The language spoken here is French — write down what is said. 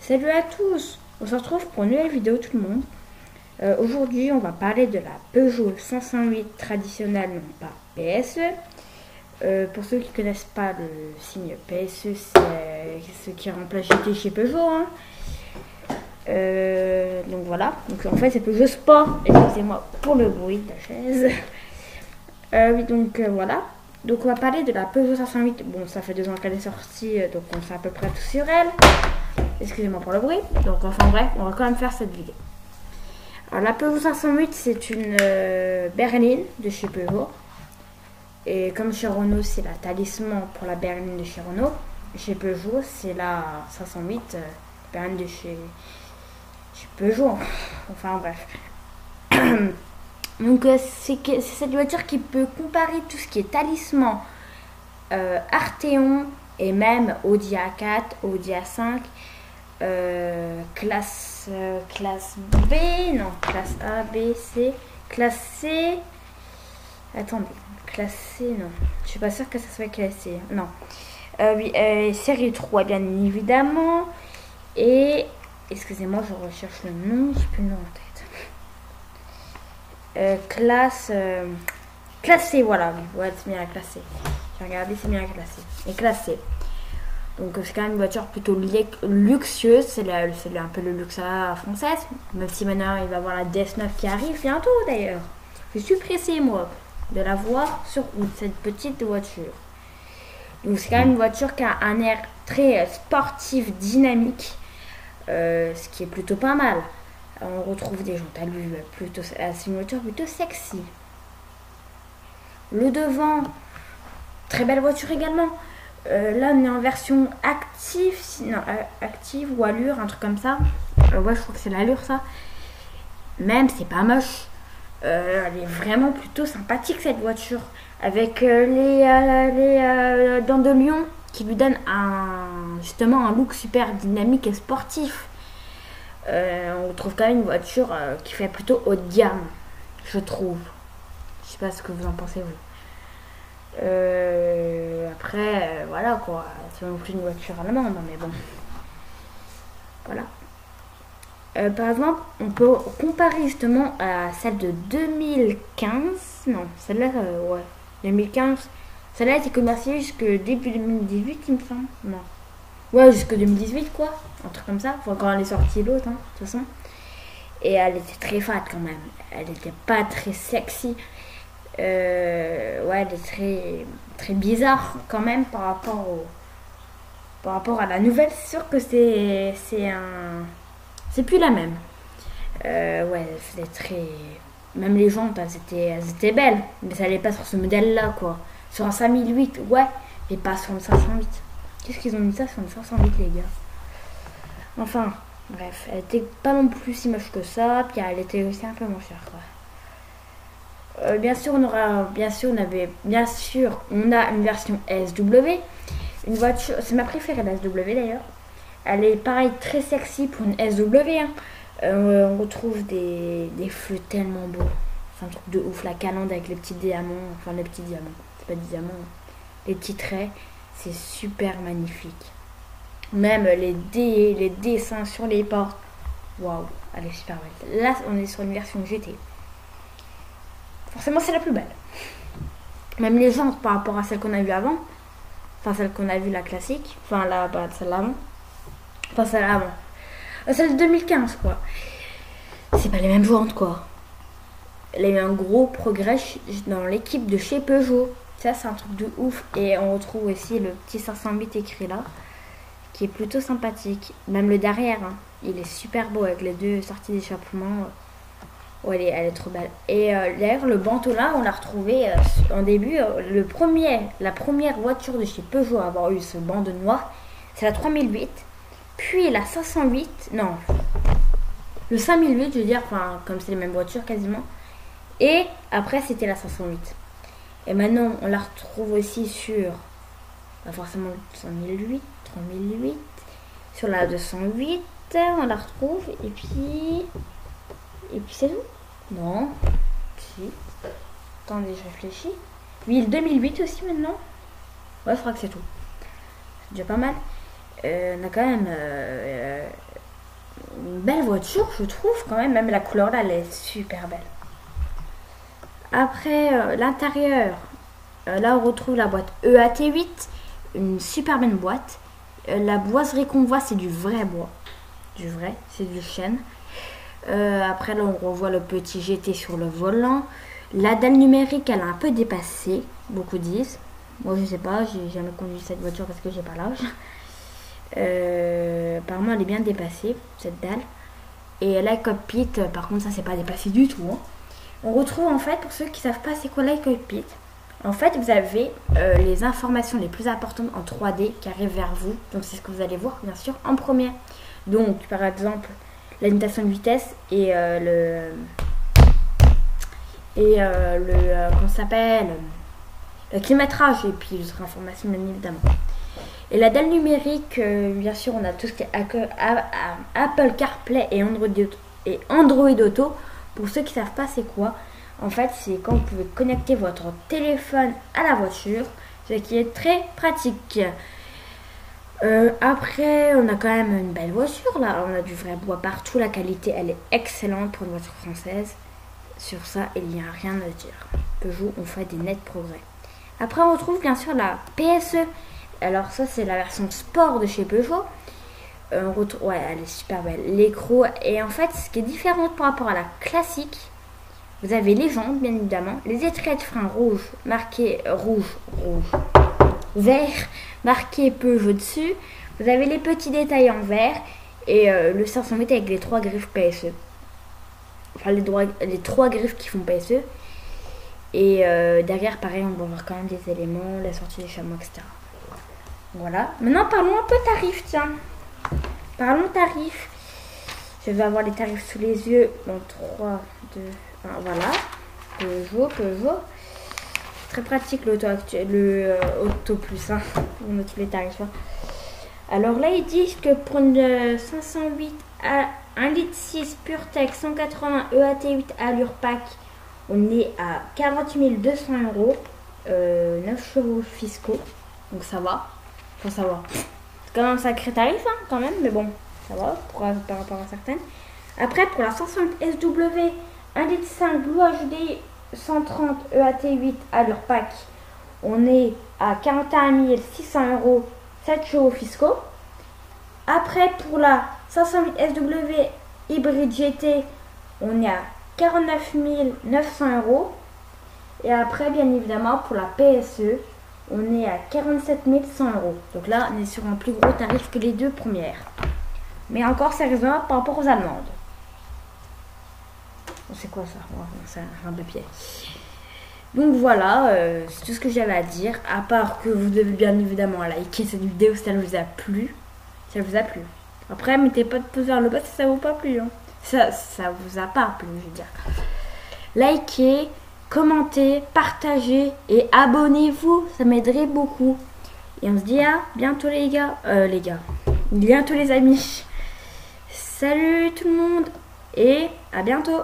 Salut à tous, on se retrouve pour une nouvelle vidéo tout le monde. Aujourd'hui on va parler de la Peugeot 508 traditionnelle, non pas PSE. Pour ceux qui ne connaissent pas le signe PSE, c'est ce qui remplace GT chez Peugeot. Hein. Donc voilà, donc en fait c'est Peugeot Sport, excusez-moi pour le bruit de la chaise. Oui donc voilà, donc on va parler de la Peugeot 508. Bon, ça fait 2 ans qu'elle est sortie, donc on sait à peu près tout sur elle. Excusez-moi pour le bruit. Donc enfin bref, on va quand même faire cette vidéo. Alors la Peugeot 508 c'est une berline de chez Peugeot. Et comme chez Renault c'est la talisman pour la berline de chez Renault, chez Peugeot c'est la 508 berline de chez Peugeot. Enfin bref. Donc c'est cette voiture qui peut comparer tout ce qui est talisman, Arteon et même Audi A4, Audi A5. Classe B, non, classe A, B, C, classe C, attendez, classe C, non, je suis pas sûre que ça soit classe C, non, oui, série 3 bien évidemment, et, excusez-moi, je recherche le nom, j'ai plus le nom en tête, classe C, voilà, ouais, c'est bien la classe C, j'ai regardé, c'est bien la classe C, et classe C. Donc c'est quand même une voiture plutôt luxueuse, c'est un peu le luxe à la française, même si maintenant il va y avoir la DS9 qui arrive bientôt d'ailleurs. Je suis pressée moi de la voir sur route, cette petite voiture. Donc c'est quand même une voiture qui a un air très sportif, dynamique, ce qui est plutôt pas mal. On retrouve des jantes à l'huile, c'est une voiture plutôt sexy. Le devant, très belle voiture également. Là on est en version active, active ou allure, un truc comme ça. Ouais, je crois que c'est l'allure ça. Même c'est pas moche. Elle est vraiment plutôt sympathique cette voiture. Avec les dents de lion qui lui donnent justement un look super dynamique et sportif. On retrouve quand même une voiture qui fait plutôt haut de gamme, je trouve. Je sais pas ce que vous en pensez vous. Après, voilà quoi, c'est non plus une voiture allemande, mais bon. Voilà. Par exemple, on peut comparer justement à celle de 2015. Non, celle-là, ouais, 2015. Celle-là a été commercialisée jusque début 2018, il me semble. Non. Ouais, jusque 2018, quoi. Un truc comme ça. Enfin, quand elle est sortie, l'autre, hein, de toute façon. Et elle était très fat quand même. Elle était pas très sexy. Ouais, elle est très, très bizarre quand même par rapport à la nouvelle. C'est sûr que c'est plus la même. Ouais, c'était très, même les jantes elles étaient belles, mais ça allait pas sur ce modèle là quoi. Sur un 5008, ouais, mais pas sur le 508. Qu'est-ce qu'ils ont mis ça sur le 508 les gars? Enfin bref, elle était pas non plus si moche que ça, puis elle était aussi un peu moins chère quoi. Bien sûr, on a une version SW, une voiture, c'est ma préférée la SW d'ailleurs. Elle est pareil très sexy pour une SW. Hein. On retrouve des feux tellement beaux, c'est un truc de ouf. La calandre avec les petits diamants, enfin les petits diamants, c'est pas des diamants, les petits traits, c'est super magnifique. Même les dessins sur les portes, waouh, elle est super belle. Là, on est sur une version GT. Forcément, c'est la plus belle. Même les jantes par rapport à celle qu'on a vue avant. Enfin, celle qu'on a vue, la classique. Enfin, celle d'avant. Enfin, celle d'avant. Celle de 2015, quoi. C'est pas les mêmes jantes, quoi. Elle a eu un gros progrès dans l'équipe de chez Peugeot. Ça, c'est un truc de ouf. Et on retrouve aussi le petit 508 écrit là. Qui est plutôt sympathique. Même le derrière, hein. Il est super beau avec les 2 sorties d'échappement. Oh, elle est trop belle. Et d'ailleurs, le bandeau là, on l'a retrouvé en début. La première voiture de chez Peugeot à avoir eu ce bandeau noir, c'est la 3008. Puis la 508, non, le 5008, je veux dire, enfin, comme c'est les mêmes voitures quasiment. Et après, c'était la 508. Et maintenant, on la retrouve aussi sur, forcément, le 5008, 3008. Sur la 208, on la retrouve. Et puis c'est tout. Non. Si. Attendez, je réfléchis. Oui, le 2008 aussi maintenant. Ouais, je crois que c'est tout. C'est déjà pas mal. On a quand même belle voiture, je trouve quand même. Même la couleur là, elle est super belle. Après, l'intérieur, là on retrouve la boîte EAT8, une super belle boîte. La boiserie qu'on voit, c'est du vrai bois. Du vrai, c'est du chêne. Après, là on revoit le petit GT sur le volant. La dalle numérique, elle a un peu dépassé, beaucoup disent. Moi je sais pas, j'ai jamais conduit cette voiture parce que j'ai pas l'âge. Apparemment elle est bien dépassée, cette dalle. Et la cockpit, par contre ça c'est pas dépassé du tout. Hein. On retrouve en fait, pour ceux qui savent pas c'est quoi la cockpit, en fait vous avez les informations les plus importantes en 3D qui arrivent vers vous. Donc c'est ce que vous allez voir bien sûr en premier. Donc par exemple la limitation de vitesse et comment ça s'appelle, le kilométrage et puis les autres informations bien évidemment. Et la dalle numérique, bien sûr, on a tout ce qui est Apple CarPlay et Android Auto. Pour ceux qui ne savent pas c'est quoi, en fait, c'est quand vous pouvez connecter votre téléphone à la voiture, ce qui est très pratique. Après, on a quand même une belle voiture, là. On a du vrai bois partout. La qualité, elle est excellente pour une voiture française. Sur ça, il n'y a rien à dire. Peugeot, on fait des nets progrès. Après, on retrouve bien sûr la PSE. Alors ça c'est la version sport de chez Peugeot. Ouais, elle est super belle. L'écrou. Et en fait, ce qui est différent par rapport à la classique, vous avez les jantes bien évidemment, les étriers de frein rouge marqués vert marqué Peugeot dessus. Vous avez les petits détails en vert et le 508 avec les 3 griffes PSE. Enfin les 3 griffes qui font PSE. Et derrière pareil on va voir quand même des éléments, la sortie des chamois, etc. Voilà. Maintenant, parlons un peu tarifs, tiens. Parlons tarifs. Je vais avoir les tarifs sous les yeux. Dans 3, 2, 1, voilà. Peugeot. Très pratique l'auto actuel, le Auto Plus, hein. On a tous les tarifs. Hein. Alors là, ils disent que pour une 508 à 1,6 litre PureTech 180 EAT8 allure pack, on est à 40 200 €. 9 chevaux fiscaux. Donc ça va. Faut savoir. C'est quand même un sacré tarif, hein, quand même, mais bon, ça va par rapport à certaines. Après, pour la 508 SW, 1,5 litre Blue HD 130 EAT8 allure pack, on est à 41 600 €, 7 chevaux fiscaux. Après, pour la 508 SW hybride GT, on est à 49 900 €. Et après, bien évidemment, pour la PSE, on est à 47 100 €. Donc là, on est sur un plus gros tarif que les deux premières. Mais encore, c'est raisonnable par rapport aux allemandes. C'est quoi ça? C'est un papier. Donc voilà, c'est tout ce que j'avais à dire. À part que vous devez bien évidemment liker cette vidéo si elle vous a plu. Si elle vous a plu. Après, mettez pas de pouce vers le bas si ça vous a pas plu. Hein. Ça vous a pas plu, je veux dire. Likez, commentez, partagez et abonnez-vous, ça m'aiderait beaucoup. Et on se dit à bientôt les gars, bientôt les amis. Salut tout le monde et à bientôt.